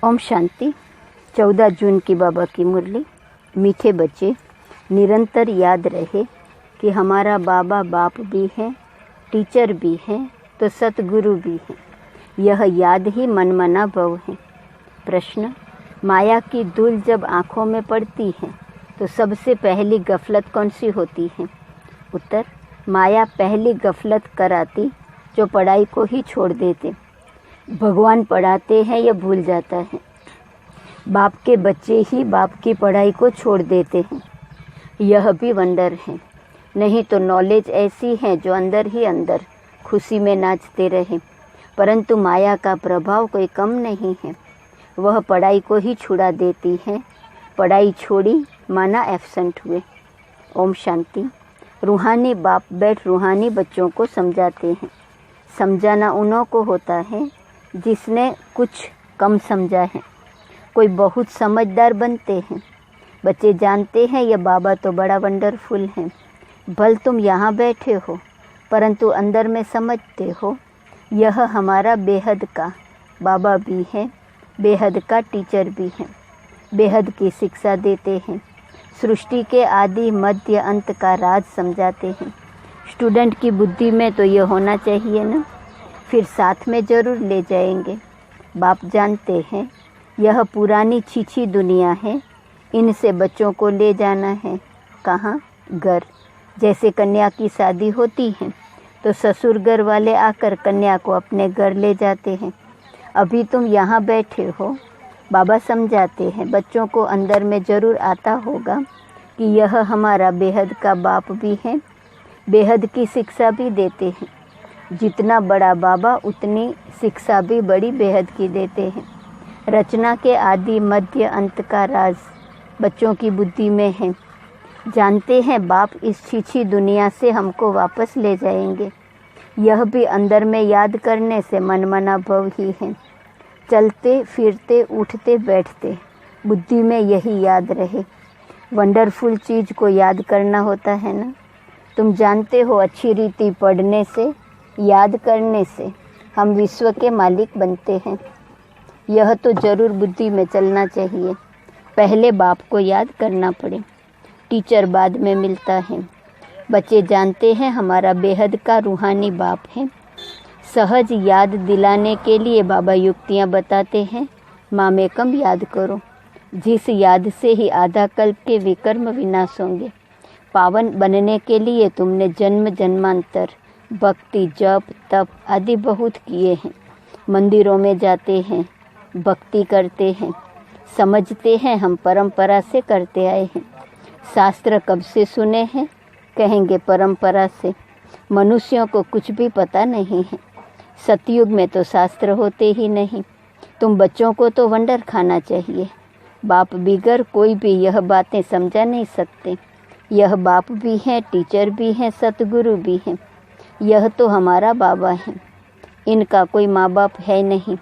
ओम शांति। 14 जून की बाबा की मुरली। मीठे बच्चे, निरंतर याद रहे कि हमारा बाबा बाप भी है, टीचर भी है, तो सतगुरु भी है। यह याद ही मनमना भव है। प्रश्न: माया की धूल जब आँखों में पड़ती है तो सबसे पहली गफलत कौन सी होती है? उत्तर: माया पहली गफलत कराती जो पढ़ाई को ही छोड़ देते। भगवान पढ़ाते हैं यह भूल जाता है। बाप के बच्चे ही बाप की पढ़ाई को छोड़ देते हैं। यह भी वंडर है। नहीं तो नॉलेज ऐसी है जो अंदर ही अंदर खुशी में नाचते रहे। परंतु माया का प्रभाव कोई कम नहीं है। वह पढ़ाई को ही छुड़ा देती है। पढ़ाई छोड़ी माना एब्सेंट हुए। ओम शांति। रूहानी बाप बैठ रूहानी बच्चों को समझाते हैं। समझाना उन्हों को होता है जिसने कुछ कम समझा है। कोई बहुत समझदार बनते हैं। बच्चे जानते हैं यह बाबा तो बड़ा वंडरफुल है। भल तुम यहाँ बैठे हो परंतु अंदर में समझते हो यह हमारा बेहद का बाबा भी है, बेहद का टीचर भी है। बेहद की शिक्षा देते हैं। सृष्टि के आदि मध्य अंत का राज समझाते हैं। स्टूडेंट की बुद्धि में तो यह होना चाहिए ना, फिर साथ में ज़रूर ले जाएंगे। बाप जानते हैं यह पुरानी छीछी दुनिया है। इनसे बच्चों को ले जाना है कहाँ? घर। जैसे कन्या की शादी होती है तो ससुर घर वाले आकर कन्या को अपने घर ले जाते हैं। अभी तुम यहाँ बैठे हो, बाबा समझाते हैं बच्चों को अंदर में ज़रूर आता होगा कि यह हमारा बेहद का बाप भी है, बेहद की शिक्षा भी देते हैं। जितना बड़ा बाबा उतनी शिक्षा भी बड़ी बेहद की देते हैं। रचना के आदि मध्य अंत का राज बच्चों की बुद्धि में है। जानते हैं बाप इस छीछी दुनिया से हमको वापस ले जाएंगे। यह भी अंदर में याद करने से मनमना भव ही है। चलते फिरते उठते बैठते बुद्धि में यही याद रहे। वंडरफुल चीज़ को याद करना होता है ना। तुम जानते हो अच्छी रीति पढ़ने से, याद करने से हम विश्व के मालिक बनते हैं। यह तो ज़रूर बुद्धि में चलना चाहिए। पहले बाप को याद करना पड़े, टीचर बाद में मिलता है। बच्चे जानते हैं हमारा बेहद का रूहानी बाप है। सहज याद दिलाने के लिए बाबा युक्तियाँ बताते हैं। माँ में कम याद करो, जिस याद से ही आधा कल्प के विकर्म विनाश होंगे। पावन बनने के लिए तुमने जन्म जन्मांतर भक्ति जप तप आदि बहुत किए हैं। मंदिरों में जाते हैं, भक्ति करते हैं, समझते हैं हम परंपरा से करते आए हैं। शास्त्र कब से सुने हैं? कहेंगे परंपरा से। मनुष्यों को कुछ भी पता नहीं है। सतयुग में तो शास्त्र होते ही नहीं। तुम बच्चों को तो वंडर खाना चाहिए। बाप बिगर कोई भी यह बातें समझा नहीं सकते। यह बाप भी हैं, टीचर भी हैं, सतगुरु भी हैं। यह तो हमारा बाबा है। इनका कोई माँ बाप है नहीं।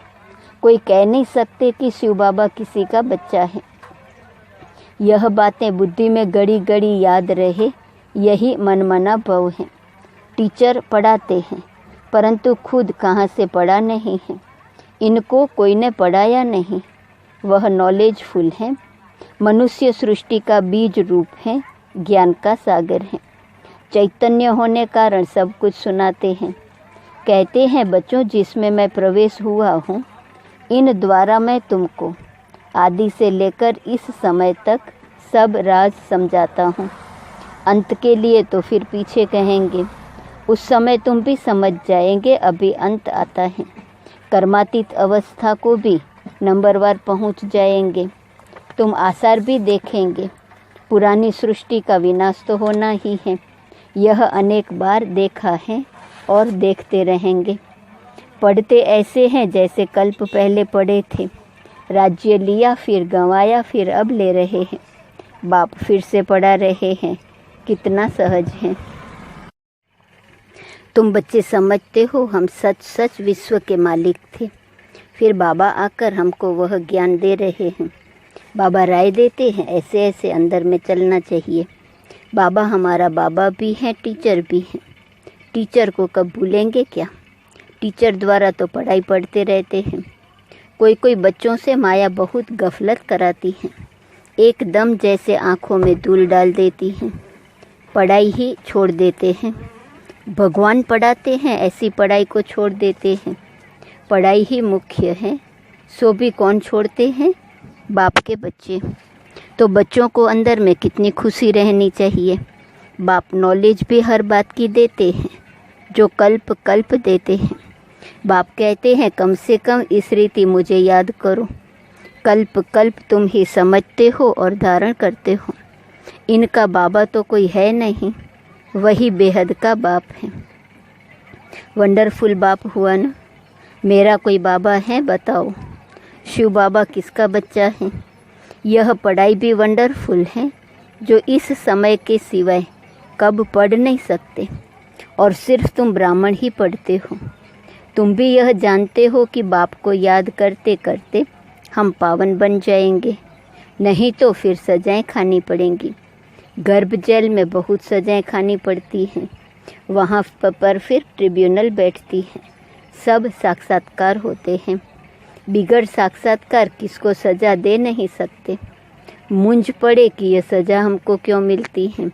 कोई कह नहीं सकते कि शिव बाबा किसी का बच्चा है। यह बातें बुद्धि में गड़ी गड़ी याद रहे, यही मनमना भव है। टीचर पढ़ाते हैं परंतु खुद कहाँ से पढ़ा नहीं है। इनको कोई ने पढ़ाया नहीं। वह नॉलेजफुल है। मनुष्य सृष्टि का बीज रूप है, ज्ञान का सागर है। चैतन्य होने कारण सब कुछ सुनाते हैं। कहते हैं बच्चों जिसमें मैं प्रवेश हुआ हूँ, इन द्वारा मैं तुमको आदि से लेकर इस समय तक सब राज समझाता हूँ। अंत के लिए तो फिर पीछे कहेंगे, उस समय तुम भी समझ जाएंगे। अभी अंत आता है। कर्मातीत अवस्था को भी नंबरवार पहुँच जाएंगे। तुम आसार भी देखेंगे। पुरानी सृष्टि का विनाश तो होना ही है। यह अनेक बार देखा है और देखते रहेंगे। पढ़ते ऐसे हैं जैसे कल्प पहले पढ़े थे। राज्य लिया फिर गंवाया, फिर अब ले रहे हैं। बाप फिर से पढ़ा रहे हैं। कितना सहज है। तुम बच्चे समझते हो हम सच सच विश्व के मालिक थे। फिर बाबा आकर हमको वह ज्ञान दे रहे हैं। बाबा राय देते हैं ऐसे ऐसे अंदर में चलना चाहिए। बाबा हमारा बाबा भी हैं, टीचर भी हैं। टीचर को कब भूलेंगे क्या? टीचर द्वारा तो पढ़ाई पढ़ते रहते हैं। कोई कोई बच्चों से माया बहुत गफलत कराती है, एकदम जैसे आँखों में धूल डाल देती हैं, पढ़ाई ही छोड़ देते हैं। भगवान पढ़ाते हैं, ऐसी पढ़ाई को छोड़ देते हैं। पढ़ाई ही मुख्य है, सो भी कौन छोड़ते हैं? बाप के बच्चे। तो बच्चों को अंदर में कितनी खुशी रहनी चाहिए। बाप नॉलेज भी हर बात की देते हैं, जो कल्प कल्प देते हैं। बाप कहते हैं कम से कम इस रीति मुझे याद करो। कल्प कल्प तुम ही समझते हो और धारण करते हो। इनका बाबा तो कोई है नहीं, वही बेहद का बाप है। वंडरफुल बाप हुआ ना। मेरा कोई बाबा है बताओ? शिव बाबा किसका बच्चा है? यह पढ़ाई भी वंडरफुल है, जो इस समय के सिवाय कब पढ़ नहीं सकते, और सिर्फ तुम ब्राह्मण ही पढ़ते हो। तुम भी यह जानते हो कि बाप को याद करते करते हम पावन बन जाएंगे, नहीं तो फिर सजाएं खानी पड़ेंगी। गर्भ जेल में बहुत सजाएं खानी पड़ती हैं, वहाँ पर फिर ट्रिब्यूनल बैठती है, सब साक्षात्कार होते हैं। बिगड़ साक्षात्कार किसको सज़ा दे नहीं सकते। मूंझ पड़े कि यह सज़ा हमको क्यों मिलती है।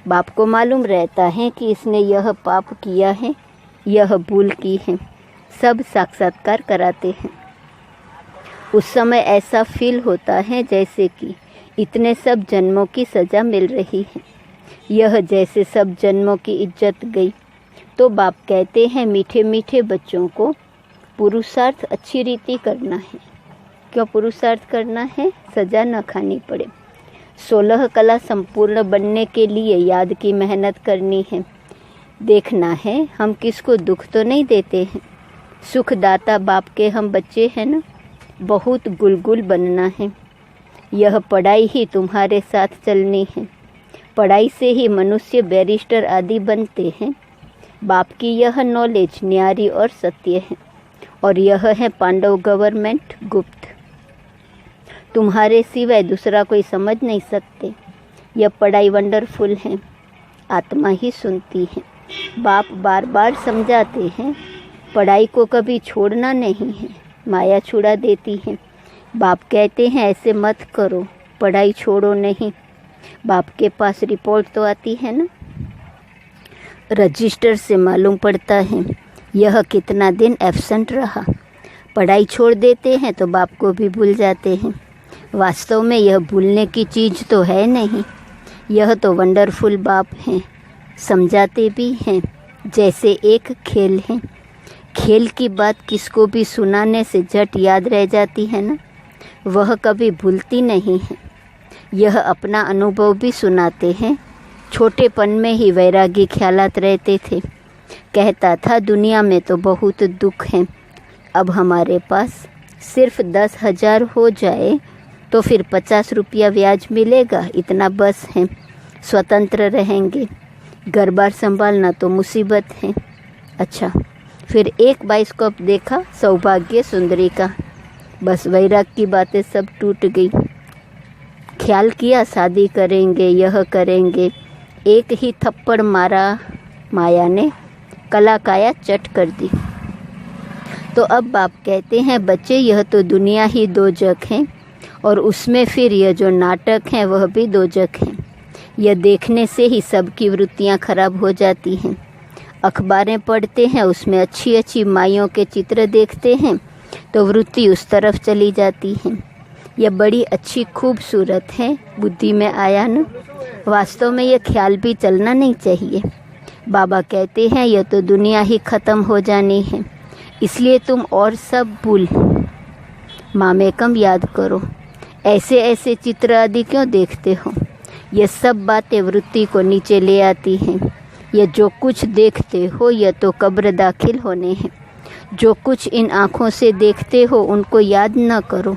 बाप को मालूम रहता है कि इसने यह पाप किया है, यह भूल की है, सब साक्षात्कार कराते हैं। उस समय ऐसा फील होता है जैसे कि इतने सब जन्मों की सज़ा मिल रही है, यह जैसे सब जन्मों की इज्जत गई। तो बाप कहते हैं मीठे मीठे बच्चों को पुरुषार्थ अच्छी रीति करना है। क्यों पुरुषार्थ करना है? सज़ा न खानी पड़े। 16 कला संपूर्ण बनने के लिए याद की मेहनत करनी है। देखना है हम किसको दुख तो नहीं देते हैं। सुखदाता बाप के हम बच्चे हैं ना। बहुत गुलगुल बनना है। यह पढ़ाई ही तुम्हारे साथ चलनी है। पढ़ाई से ही मनुष्य बैरिस्टर आदि बनते हैं। बाप की यह नॉलेज न्यारी और सत्य है, और यह है पांडव गवर्नमेंट गुप्त। तुम्हारे सिवाय दूसरा कोई समझ नहीं सकते। यह पढ़ाई वंडरफुल है, आत्मा ही सुनती है। बाप बार बार समझाते हैं पढ़ाई को कभी छोड़ना नहीं है, माया छुड़ा देती है। बाप कहते हैं ऐसे मत करो, पढ़ाई छोड़ो नहीं। बाप के पास रिपोर्ट तो आती है ना, रजिस्टर से मालूम पड़ता है यह कितना दिन एब्सेंट रहा। पढ़ाई छोड़ देते हैं तो बाप को भी भूल जाते हैं। वास्तव में यह भूलने की चीज़ तो है नहीं। यह तो वंडरफुल बाप हैं, समझाते भी हैं जैसे एक खेल है। खेल की बात किसको भी सुनाने से झट याद रह जाती है ना, वह कभी भूलती नहीं है। यह अपना अनुभव भी सुनाते हैं। छोटेपन में ही वैरागी ख्यालात रहते थे। कहता था दुनिया में तो बहुत दुख है, अब हमारे पास सिर्फ 10,000 हो जाए तो फिर 50 रुपया ब्याज मिलेगा, इतना बस है, स्वतंत्र रहेंगे। घर बार संभालना तो मुसीबत है। अच्छा, फिर एक बाइस्कोप देखा सौभाग्य सुंदरी का, बस वैराग की बातें सब टूट गई। ख्याल किया शादी करेंगे, यह करेंगे, एक ही थप्पड़ मारा माया ने, कला काया चट कर दी। तो अब बाप कहते हैं बच्चे यह तो दुनिया ही दोजख है, और उसमें फिर यह जो नाटक है वह भी दोजख है। यह देखने से ही सबकी वृत्तियां खराब हो जाती हैं। अखबारें पढ़ते हैं, उसमें अच्छी अच्छी माइयों के चित्र देखते हैं तो वृत्ति उस तरफ चली जाती है। यह बड़ी अच्छी खूबसूरत है, बुद्धि में आया न। वास्तव में यह ख्याल भी चलना नहीं चाहिए। बाबा कहते हैं यह तो दुनिया ही ख़त्म हो जानी है, इसलिए तुम और सब भूल मामे कम याद करो। ऐसे ऐसे चित्र आदि क्यों देखते हो? यह सब बातें वृत्ति को नीचे ले आती हैं। यह जो कुछ देखते हो यह तो कब्र दाखिल होने हैं। जो कुछ इन आँखों से देखते हो उनको याद न करो,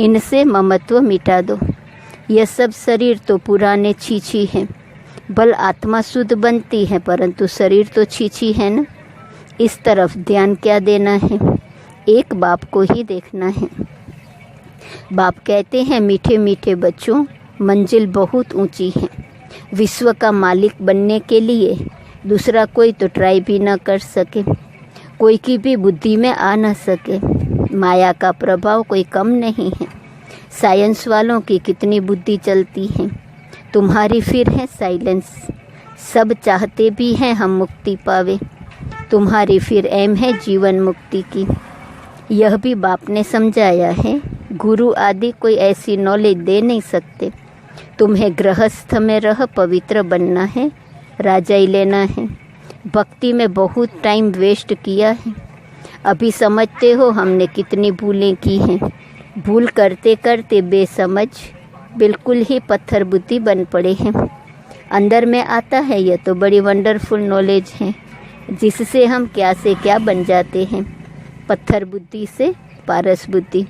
इनसे ममत्व मिटा दो। यह सब शरीर तो पुराने छीछी हैं, बल आत्मा शुद्ध बनती है, परंतु शरीर तो छीछी है न। इस तरफ ध्यान क्या देना है? एक बाप को ही देखना है। बाप कहते हैं मीठे मीठे बच्चों, मंजिल बहुत ऊंची है। विश्व का मालिक बनने के लिए दूसरा कोई तो ट्राई भी ना कर सके, कोई की भी बुद्धि में आ न सके। माया का प्रभाव कोई कम नहीं है। साइंस वालों की कितनी बुद्धि चलती है, तुम्हारी फिर है साइलेंस। सब चाहते भी हैं हम मुक्ति पावे, तुम्हारी फिर एम है जीवन मुक्ति की। यह भी बाप ने समझाया है, गुरु आदि कोई ऐसी नॉलेज दे नहीं सकते। तुम्हें गृहस्थ में रह पवित्र बनना है, राजा ही लेना है। भक्ति में बहुत टाइम वेस्ट किया है, अभी समझते हो हमने कितनी भूलें की हैं। भूल करते करते बेसमझ बिल्कुल ही पत्थर बुद्धि बन पड़े हैं। अंदर में आता है यह तो बड़ी वंडरफुल नॉलेज है, जिससे हम क्या से क्या बन जाते हैं। पत्थर बुद्धि से पारस बुद्धि,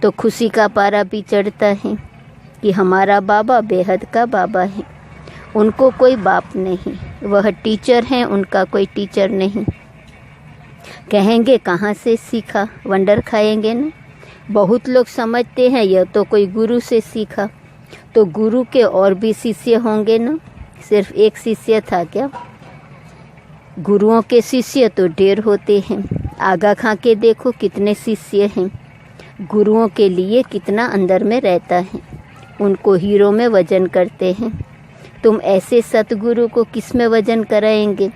तो खुशी का पारा भी चढ़ता है कि हमारा बाबा बेहद का बाबा है। उनको कोई बाप नहीं, वह टीचर हैं, उनका कोई टीचर नहीं। कहेंगे कहाँ से सीखा, वंडर खाएंगे ना। बहुत लोग समझते हैं यह तो कोई गुरु से सीखा, तो गुरु के और भी शिष्य होंगे ना, सिर्फ एक शिष्य था क्या? गुरुओं के शिष्य तो ढेर होते हैं। आगा खा के देखो कितने शिष्य हैं। गुरुओं के लिए कितना अंदर में रहता है, उनको हीरो में वजन करते हैं। तुम ऐसे सतगुरु को किस में वजन कराएंगे?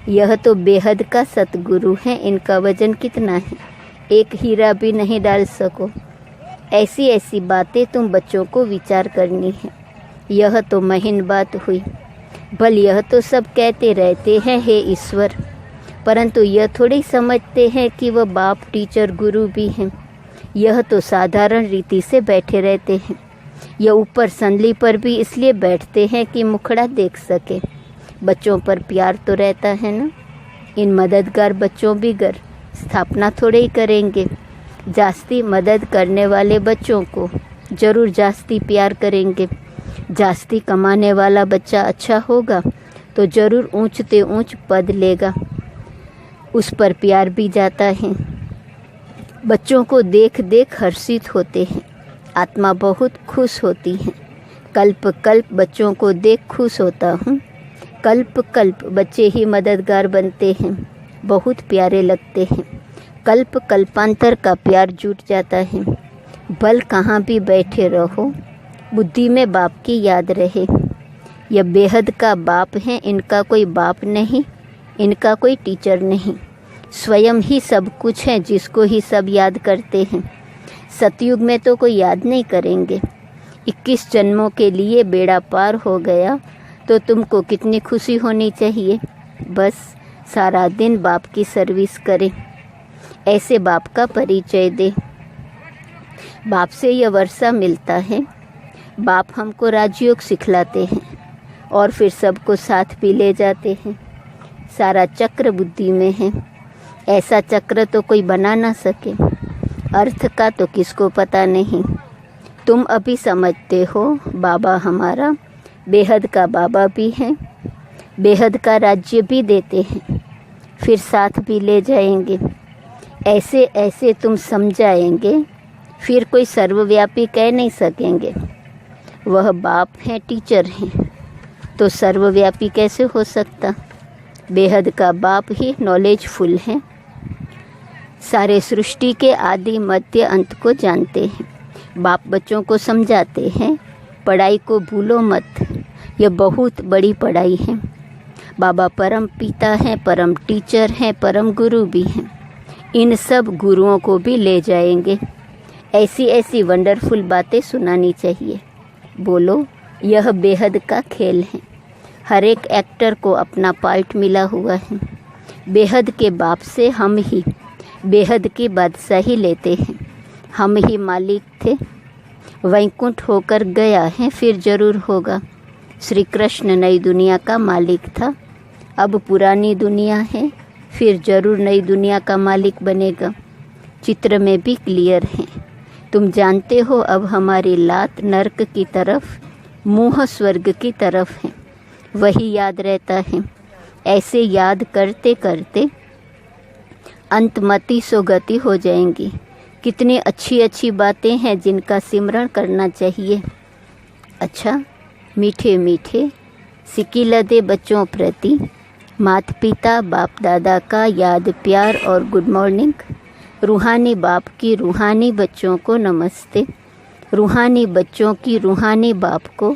यह तो बेहद का सतगुरु है, इनका वजन कितना है? एक हीरा भी नहीं डाल सको। ऐसी ऐसी बातें तुम बच्चों को विचार करनी है। यह तो महीन बात हुई। भल यह तो सब कहते रहते हैं हे ईश्वर, परंतु यह थोड़ी समझते हैं कि वह बाप टीचर गुरु भी हैं। यह तो साधारण रीति से बैठे रहते हैं। यह ऊपर संदली पर भी इसलिए बैठते हैं कि मुखड़ा देख सके। बच्चों पर प्यार तो रहता है ना। इन मददगार बच्चों भी घर स्थापना थोड़े ही करेंगे। जास्ती मदद करने वाले बच्चों को जरूर जास्ती प्यार करेंगे। जास्ती कमाने वाला बच्चा अच्छा होगा तो जरूर ऊंचते ऊंच पद लेगा, उस पर प्यार भी जाता है। बच्चों को देख देख हर्षित होते हैं, आत्मा बहुत खुश होती है। कल्प कल्प बच्चों को देख खुश होता हूँ। कल्प कल्प बच्चे ही मददगार बनते हैं, बहुत प्यारे लगते हैं। कल्प कल्पांतर का प्यार जुट जाता है। बल कहाँ भी बैठे रहो, बुद्धि में बाप की याद रहे। यह बेहद का बाप है, इनका कोई बाप नहीं, इनका कोई टीचर नहीं। स्वयं ही सब कुछ है, जिसको ही सब याद करते हैं। सतयुग में तो कोई याद नहीं करेंगे। 21 जन्मों के लिए बेड़ा पार हो गया तो तुमको कितनी खुशी होनी चाहिए। बस सारा दिन बाप की सर्विस करें, ऐसे बाप का परिचय दे। बाप से यह वर्षा मिलता है। बाप हमको राजयोग सिखलाते हैं और फिर सबको साथ भी ले जाते हैं। सारा चक्र बुद्धि में है। ऐसा चक्र तो कोई बना ना सके। अर्थ का तो किसको पता नहीं। तुम अभी समझते हो बाबा हमारा बेहद का बाबा भी है, बेहद का राज्य भी देते हैं, फिर साथ भी ले जाएंगे। ऐसे ऐसे तुम समझाएंगे, फिर कोई सर्वव्यापी कह नहीं सकेंगे। वह बाप हैं, टीचर हैं, तो सर्वव्यापी कैसे हो सकता? बेहद का बाप ही नॉलेजफुल है, सारे सृष्टि के आदि मध्य अंत को जानते हैं। बाप बच्चों को समझाते हैं, पढ़ाई को भूलो मत, यह बहुत बड़ी पढ़ाई है। बाबा परम पिता हैं, परम टीचर हैं, परम गुरु भी हैं। इन सब गुरुओं को भी ले जाएंगे। ऐसी ऐसी वंडरफुल बातें सुनानी चाहिए। बोलो, यह बेहद का खेल है। हर एक एक्टर को अपना पार्ट मिला हुआ है। बेहद के बाप से हम ही बेहद की बादशाही लेते हैं। हम ही मालिक थे, वैकुंठ होकर गया है, फिर जरूर होगा। श्री कृष्ण नई दुनिया का मालिक था, अब पुरानी दुनिया है, फिर जरूर नई दुनिया का मालिक बनेगा। चित्र में भी क्लियर है। तुम जानते हो अब हमारी लात नर्क की तरफ, मुँह स्वर्ग की तरफ है। वही याद रहता है। ऐसे याद करते करते अंतमति सो गति हो जाएंगी। कितनी अच्छी अच्छी बातें हैं जिनका सिमरण करना चाहिए। अच्छा, मीठे मीठे सिकिलदे बच्चों प्रति माता पिता बाप दादा का याद प्यार और गुड मॉर्निंग। रूहानी बाप की रूहानी बच्चों को नमस्ते। रूहानी बच्चों की रूहानी बाप को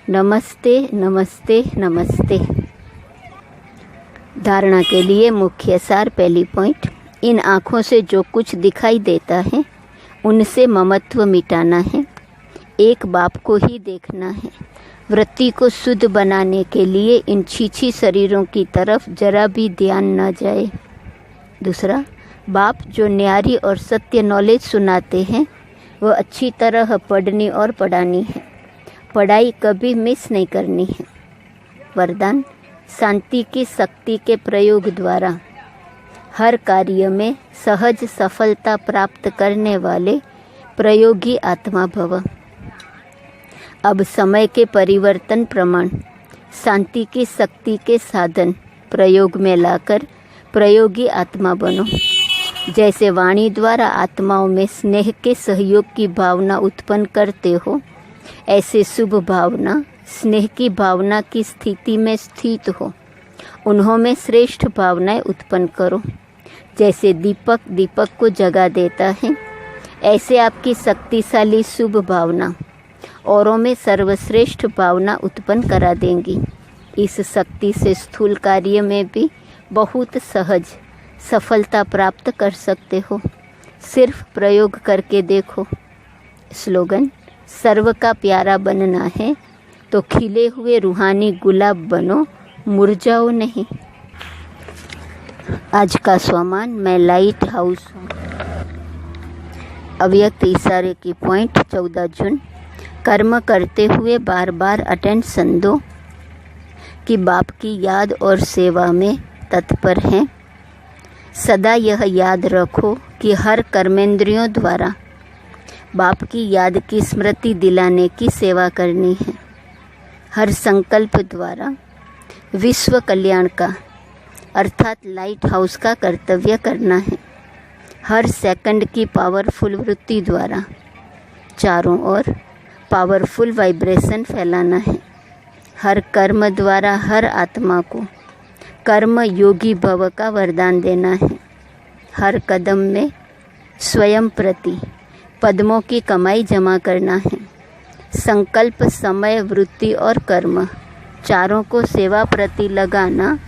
नमस्ते नमस्ते नमस्ते। धारणा के लिए मुख्य सार। पहली पॉइंट, इन आँखों से जो कुछ दिखाई देता है उनसे ममत्व मिटाना है। एक बाप को ही देखना है। वृत्ति को शुद्ध बनाने के लिए इन छीछी शरीरों की तरफ जरा भी ध्यान न जाए। दूसरा, बाप जो न्यारी और सत्य नॉलेज सुनाते हैं वह अच्छी तरह पढ़नी और पढ़ानी है। पढ़ाई कभी मिस नहीं करनी है। वरदान, शांति की शक्ति के प्रयोग द्वारा हर कार्य में सहज सफलता प्राप्त करने वाले प्रयोगी आत्मा भव। अब समय के परिवर्तन प्रमाण शांति की शक्ति के साधन प्रयोग में लाकर प्रयोगी आत्मा बनो। जैसे वाणी द्वारा आत्माओं में स्नेह के सहयोग की भावना उत्पन्न करते हो, ऐसे शुभ भावना स्नेह की भावना की स्थिति में स्थित हो। उन्होंने श्रेष्ठ भावनाएं उत्पन्न करो। जैसे दीपक दीपक को जगा देता है, ऐसे आपकी शक्तिशाली शुभ भावना औरों में सर्वश्रेष्ठ भावना उत्पन्न करा देंगी। इस शक्ति से स्थूल कार्य में भी बहुत सहज सफलता प्राप्त कर सकते हो। सिर्फ प्रयोग करके देखो। स्लोगन, सर्व का प्यारा बनना है तो खिले हुए रूहानी गुलाब बनो, मुरझाओ नहीं। आज का स्वमान, मैं लाइट हाउस हूँ। अव्यक्त इशारे की पॉइंट। 14 जून, कर्म करते हुए बार बार अटेंशन दो कि बाप की याद और सेवा में तत्पर हैं। सदा यह याद रखो कि हर कर्मेंद्रियों द्वारा बाप की याद की स्मृति दिलाने की सेवा करनी है। हर संकल्प द्वारा विश्व कल्याण का अर्थात लाइट हाउस का कर्तव्य करना है। हर सेकंड की पावरफुल वृत्ति द्वारा चारों ओर पावरफुल वाइब्रेशन फैलाना है। हर कर्म द्वारा हर आत्मा को कर्म योगी भव का वरदान देना है। हर कदम में स्वयं प्रति पद्मों की कमाई जमा करना है। संकल्प, समय, वृत्ति और कर्म चारों को सेवा प्रति लगाना,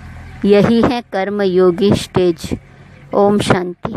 यही है कर्म योगी स्टेज। ओम शांति।